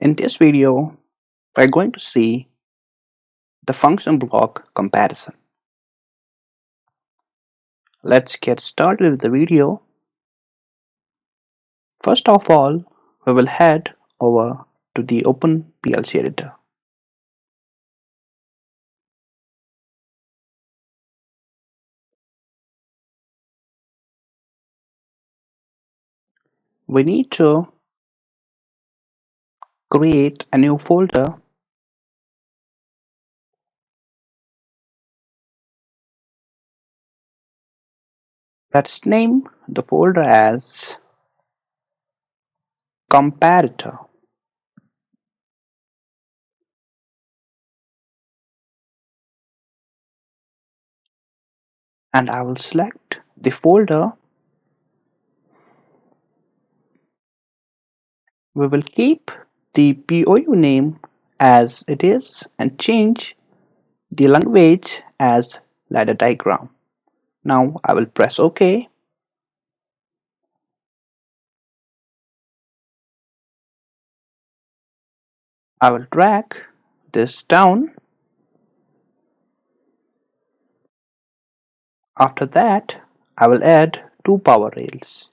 In this video, we're going to see the function block comparison. Let's get started with the video. First of all, we will head over to the Open PLC editor. We need to create a new folder. Let's name the folder as Comparator. And I will select the folder. We will keep the POU name as it is and change the language as ladder diagram. Now I will press OK. I will drag this down. After that, I will add two power rails.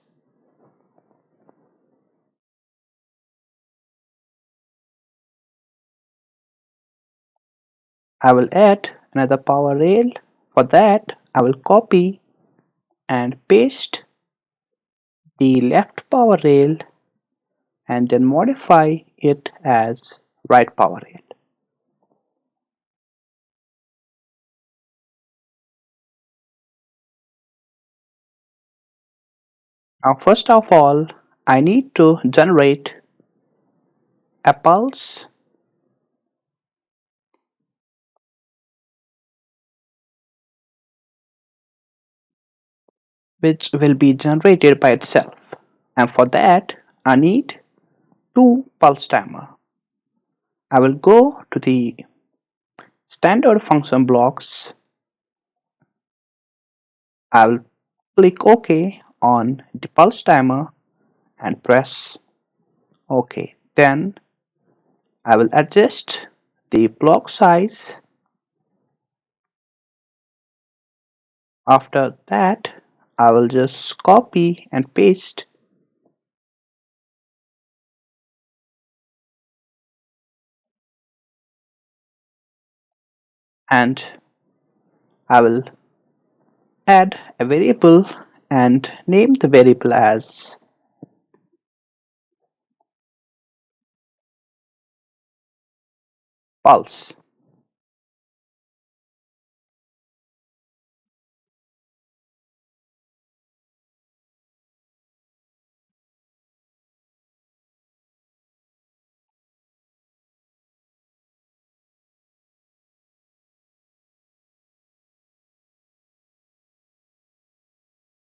I will add another power rail. For that, I will copy and paste the left power rail and then modify it as right power rail. Now first of all, I need to generate a pulse which will be generated by itself, and for that I need two pulse timer. I will go to the standard function blocks. I will click OK on the pulse timer and press OK. Then I will adjust the block size. After that, I will just copy and paste and I will add a variable and name the variable as pulse.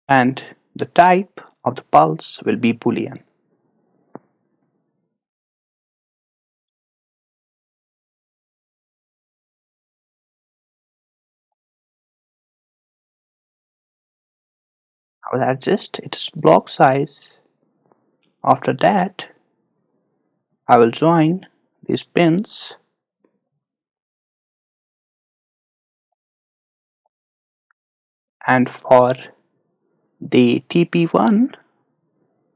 And the type of the pulse will be Boolean. I will adjust its block size. After that, I will join these pins and for the TP1,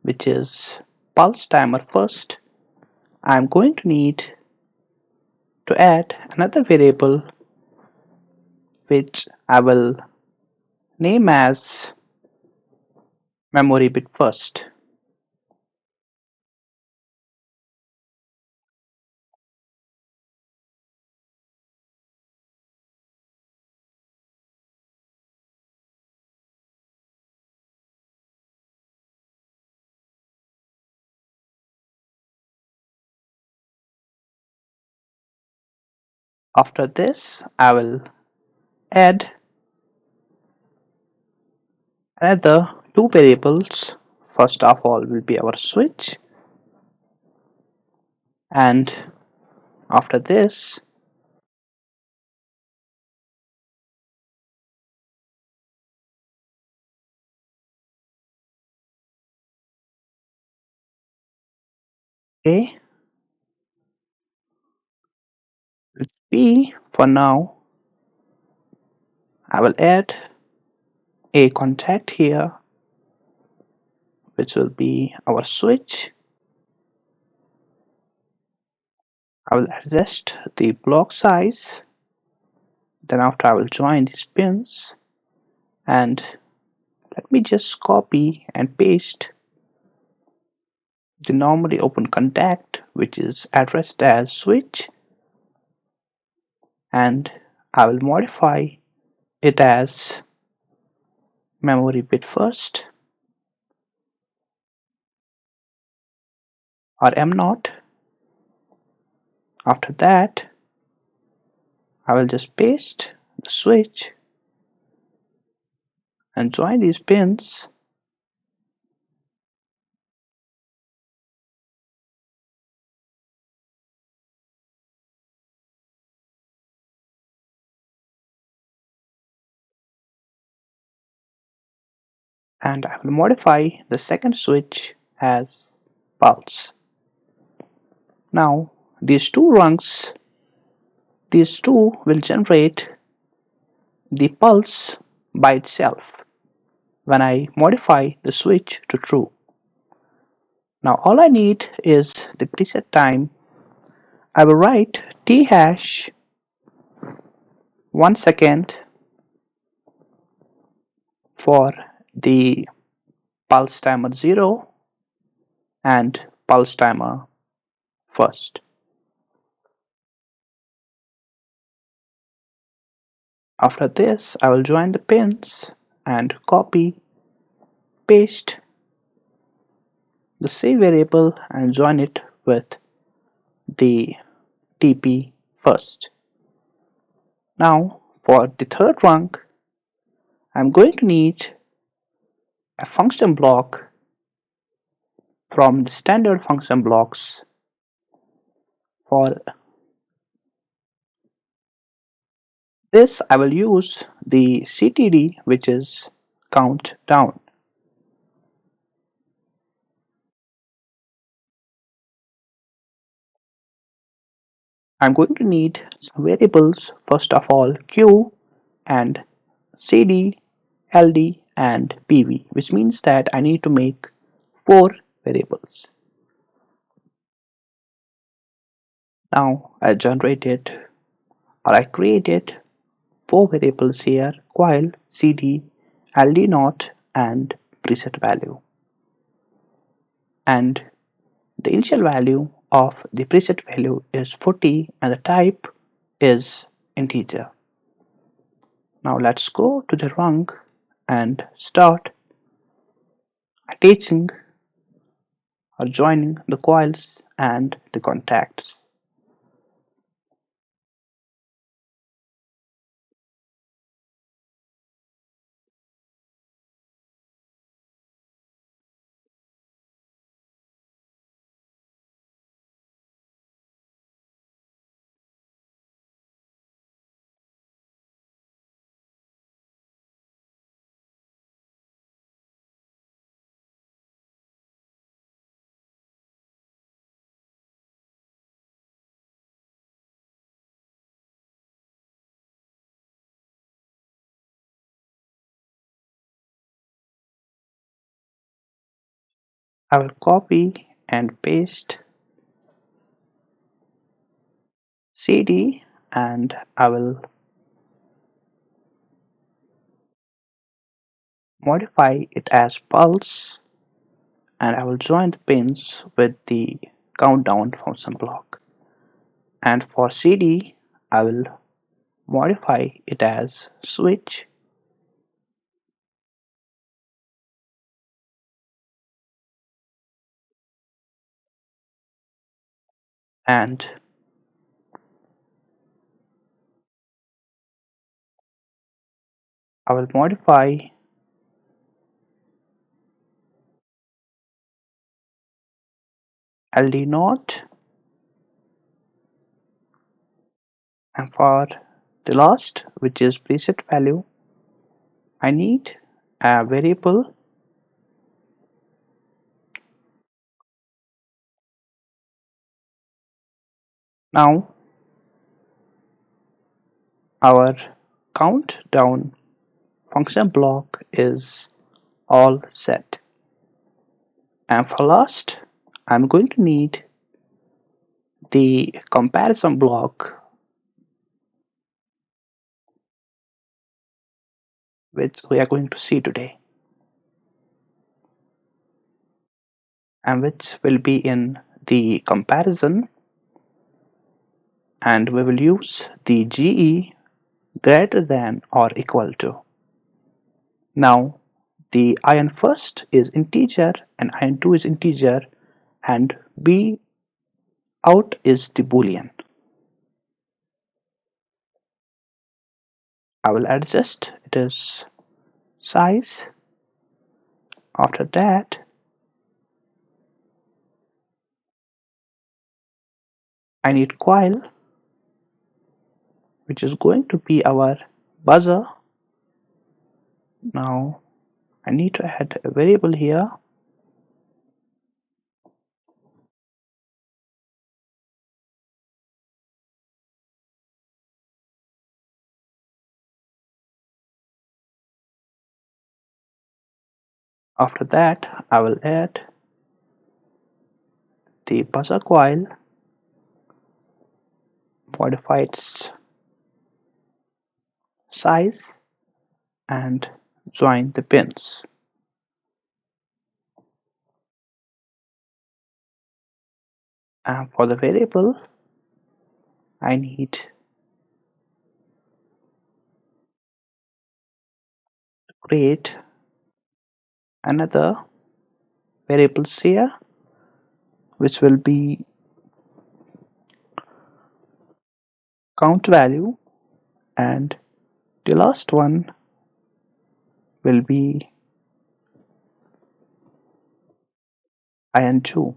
which is pulse timer first, I am going to need to add another variable which I will name as memory bit first. After this, I will add another two variables. First of all will be our switch, and after this P for now, I will add a contact here, which will be our switch. I will adjust the block size. Then after I will join these pins, and let me just copy and paste the normally open contact, which is addressed as switch, and I will modify it as memory bit first or M0. After that, I will just paste the switch and join these pins, and I will modify the second switch as pulse. Now these two rungs, these two will generate the pulse by itself when I modify the switch to true. Now all I need is the preset time. I will write t hash 1 second for the pulse timer 0 and pulse timer first. After this, I will join the pins and copy, paste the save variable and join it with the TP first. Now for the third rung, I'm going to need a function block from the standard function blocks. For this, I will use the CTD, which is count down. I'm going to need some variables, first of all Q and CD, LD and PV, which means that I need to make 4 variables. Now I generated or I created 4 variables here: coil, CD, LD naught and preset value. And the initial value of the preset value is 40 and the type is integer. Now let's go to the rung and start attaching or joining the coils and the contacts. I will copy and paste CD and I will modify it as pulse, and I will join the pins with the countdown function block. And for CD, I will modify it as switch, and I will modify LD naught, and for the last, which is preset value, I need a variable now. our countdown function block is all set. And for last, I'm going to need the comparison block, which we are going to see today, and which will be in the comparison, and we will use the GE greater than or equal to. Now the IN first is integer and IN 2 is integer, and B out is the boolean. I will adjust its size. After that, I need coil, which is going to be our buzzer. Now I need to add a variable here. After that, I will add the buzzer coil, modify its size, and join the pins. And for the variable, I need to create another variable here, which will be count value, and the last one will be IN2.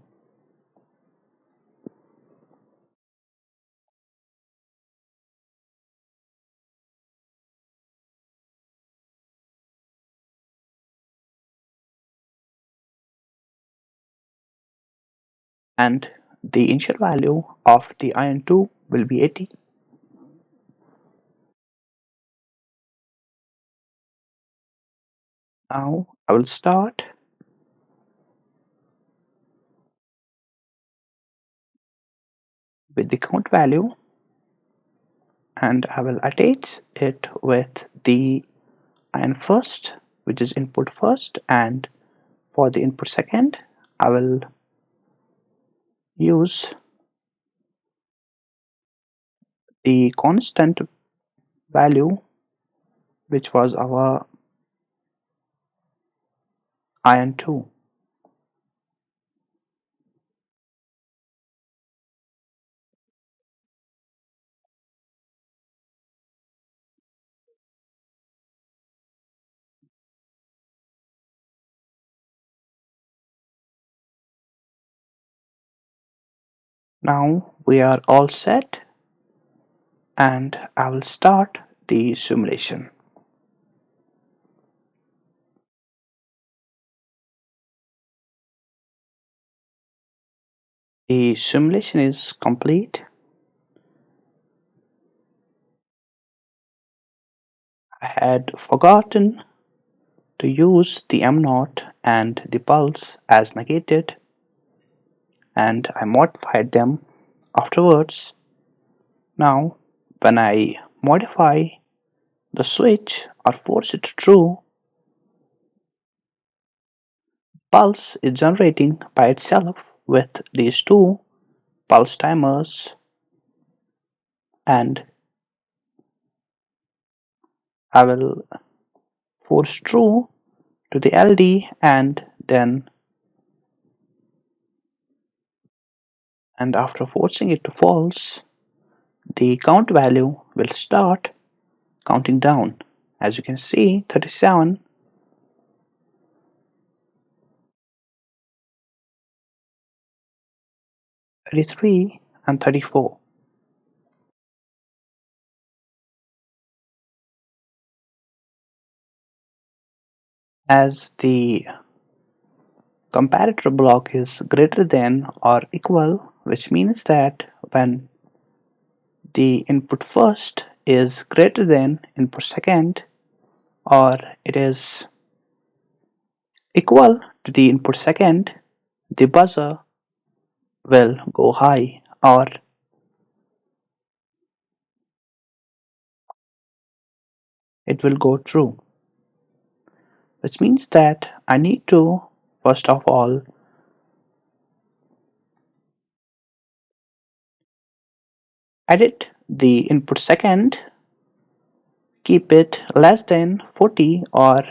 And the initial value of the IN2 will be 80. Now I will start with the count value, and I will attach it with the IN first, which is input first, and for the input second, I will use the constant value, which was our IN2. Now we are all set, and I will start the simulation. The simulation is complete. I had forgotten to use the M0 and the pulse as negated, and I modified them afterwards. Now when I modify the switch or force it to true, pulse is generating by itself with these two pulse timers, and I will force true to the LD, and after forcing it to false, the count value will start counting down. As you can see, 37, 33, and 34. As the comparator block is greater than or equal, which means that when the input first is greater than input second, or it is equal to the input second, the buzzer will go high, or it will go true, which means that I need to first of all edit the input second, keep it less than 40 or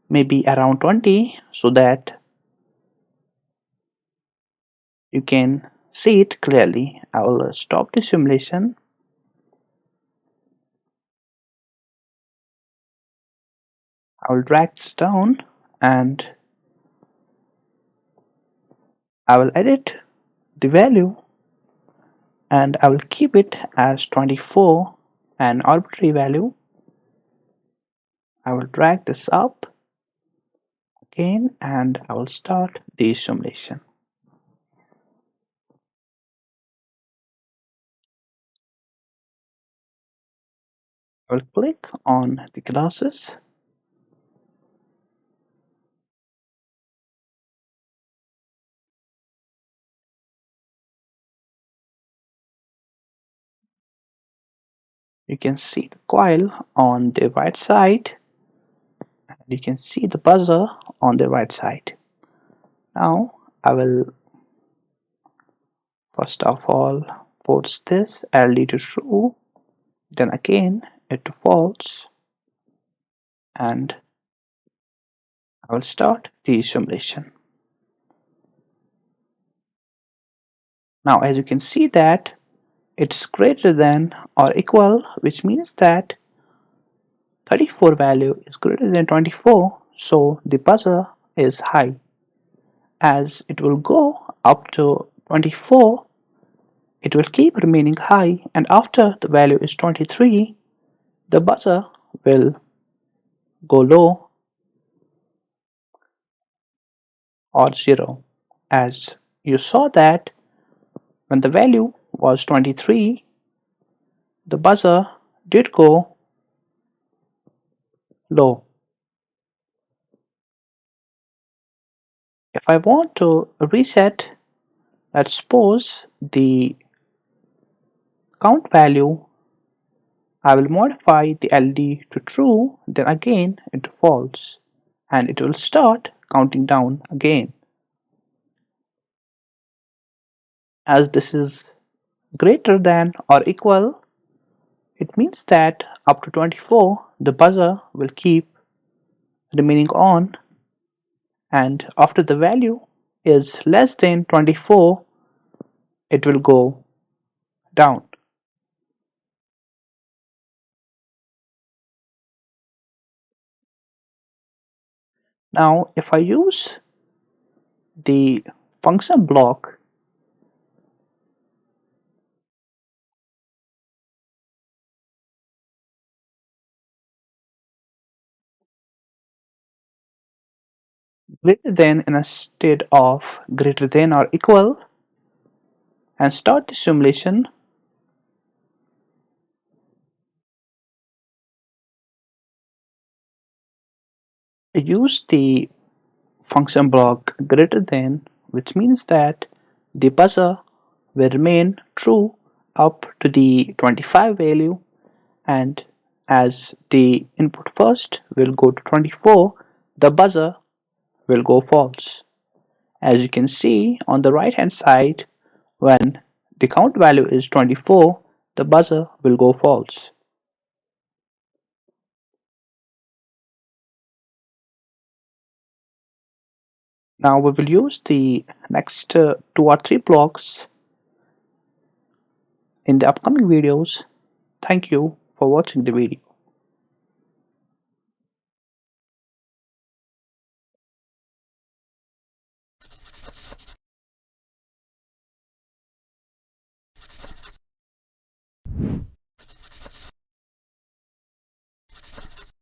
maybe around 20 so that you can see it clearly. I will stop the simulation. I will drag this down and I will edit the value and I will keep it as 24, an arbitrary value. I will drag this up again and I will start the simulation. I will click on the classes. You can see the coil on the right side and you can see the buzzer on the right side. Now I will first of all force this LD to true, then again it to false, and I will start the simulation. Now as you can see that it's greater than or equal, which means that 34 value is greater than 24, so the buzzer is high. As it will go up to 24, it will keep remaining high, and after the value is 23, the buzzer will go low or 0. As you saw that when the value was 23, the buzzer did go low. If I want to reset, let's suppose the count value, I will modify the LD to true, then again into false, and it will start counting down again. As this is greater than or equal, it means that up to 24 the buzzer will keep remaining on, and after the value is less than 24 it will go down. Now if I use the function block, greater than instead of greater than or equal, and start the simulation, use the function block greater than, which means that the buzzer will remain true up to the 25 value, and as the input first will go to 24, the buzzer will go false. As you can see on the right hand side, when the count value is 24, the buzzer will go false. Now we will use the next 2 or 3 blocks in the upcoming videos. Thank you for watching the video.